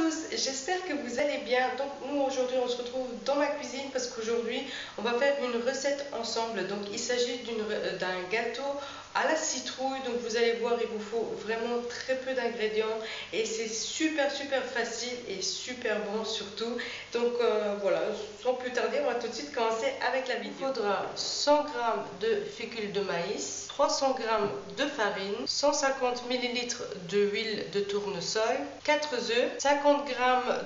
tous, j'espère que vous allez bien. Donc nous aujourd'hui on se retrouve dans ma cuisine parce qu'aujourd'hui on va faire une recette ensemble. Donc il s'agit d'un gâteau à la citrouille. Donc vous allez voir, il vous faut vraiment très peu d'ingrédients et c'est super facile et super bon surtout. Donc voilà, sans plus tarder, on va tout de suite commencer avec la vidéo. Il faudra 100 g de fécule de maïs, 300 g de farine, 150 ml d'huile de tournesol, 4 œufs, 50 g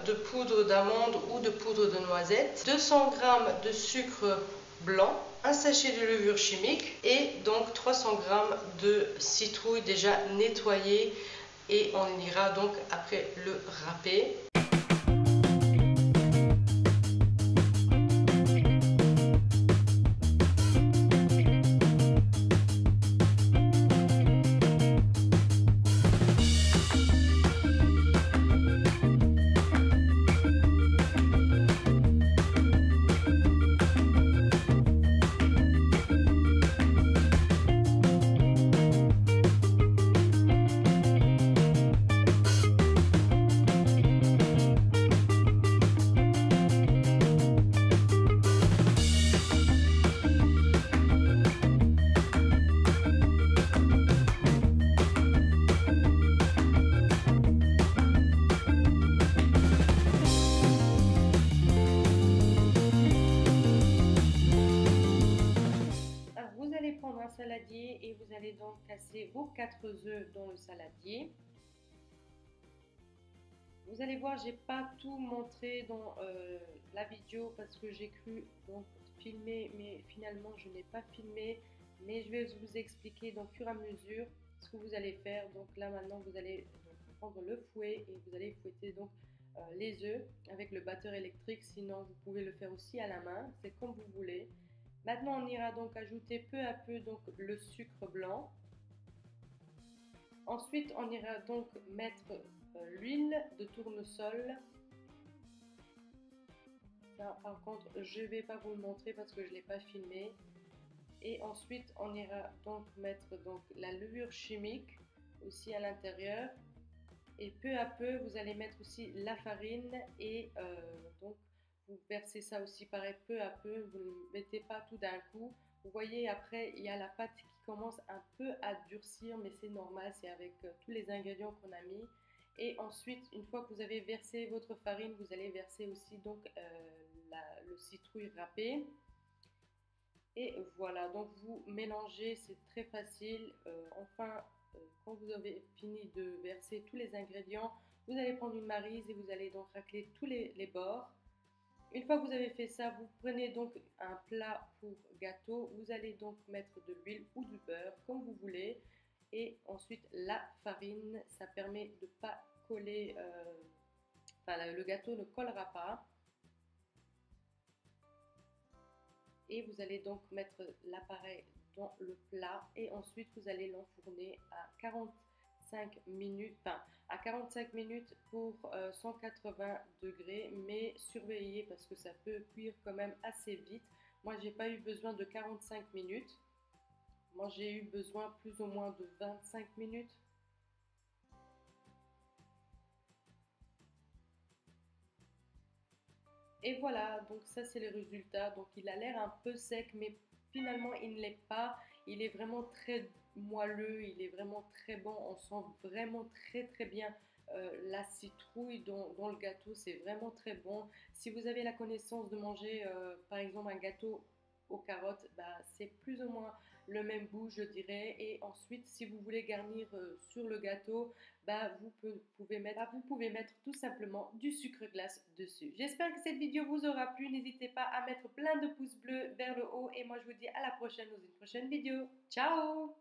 de poudre d'amande ou de poudre de noisette, 200 g de sucre blanc, un sachet de levure chimique et donc 300 g de citrouille déjà nettoyée, et on ira donc après le râper. Vous allez prendre un saladier et vous allez donc casser vos 4 œufs dans le saladier. Vous allez voir, j'ai pas tout montré dans la vidéo parce que j'ai cru donc filmer, mais finalement je n'ai pas filmé. Mais je vais vous expliquer donc au fur et à mesure ce que vous allez faire. Donc là maintenant vous allez prendre le fouet et vous allez fouetter donc les œufs avec le batteur électrique. Sinon vous pouvez le faire aussi à la main, c'est comme vous voulez. Maintenant on ira donc ajouter peu à peu donc le sucre blanc. Ensuite on ira donc mettre l'huile de tournesol. Ça, par contre je ne vais pas vous le montrer parce que je ne l'ai pas filmé. Et ensuite on ira donc mettre donc la levure chimique aussi à l'intérieur. Et peu à peu vous allez mettre aussi la farine et donc vous versez ça aussi pareil peu à peu, vous ne mettez pas tout d'un coup. Vous voyez après il y a la pâte qui commence un peu à durcir, mais c'est normal, c'est avec tous les ingrédients qu'on a mis. Et ensuite une fois que vous avez versé votre farine, vous allez verser aussi donc le citrouille râpé. Et voilà, donc vous mélangez, c'est très facile. Enfin, quand vous avez fini de verser tous les ingrédients, vous allez prendre une maryse et vous allez donc racler tous les bords. Une fois que vous avez fait ça, vous prenez donc un plat pour gâteau. Vous allez donc mettre de l'huile ou du beurre, comme vous voulez. Et ensuite, la farine, ça permet de ne pas coller, enfin le gâteau ne collera pas. Et vous allez donc mettre l'appareil dans le plat et ensuite vous allez l'enfourner à 45 minutes, enfin à 45 minutes pour 180 degrés, mais surveillez parce que ça peut cuire quand même assez vite. Moi j'ai pas eu besoin de 45 minutes, moi j'ai eu besoin plus ou moins de 25 minutes. Et voilà, donc ça c'est le résultat. Donc il a l'air un peu sec, mais finalement il ne l'est pas. Il est vraiment très moelleux, il est vraiment très bon. On sent vraiment très bien la citrouille dans le gâteau. C'est vraiment très bon. Si vous avez la connaissance de manger par exemple un gâteau aux carottes, bah, c'est plus ou moins le même goût je dirais. Et ensuite si vous voulez garnir sur le gâteau, bah, vous pouvez mettre tout simplement du sucre glace dessus. J'espère que cette vidéo vous aura plu. N'hésitez pas à mettre plein de pouces bleus vers le haut et moi je vous dis à la prochaine dans une prochaine vidéo. Ciao!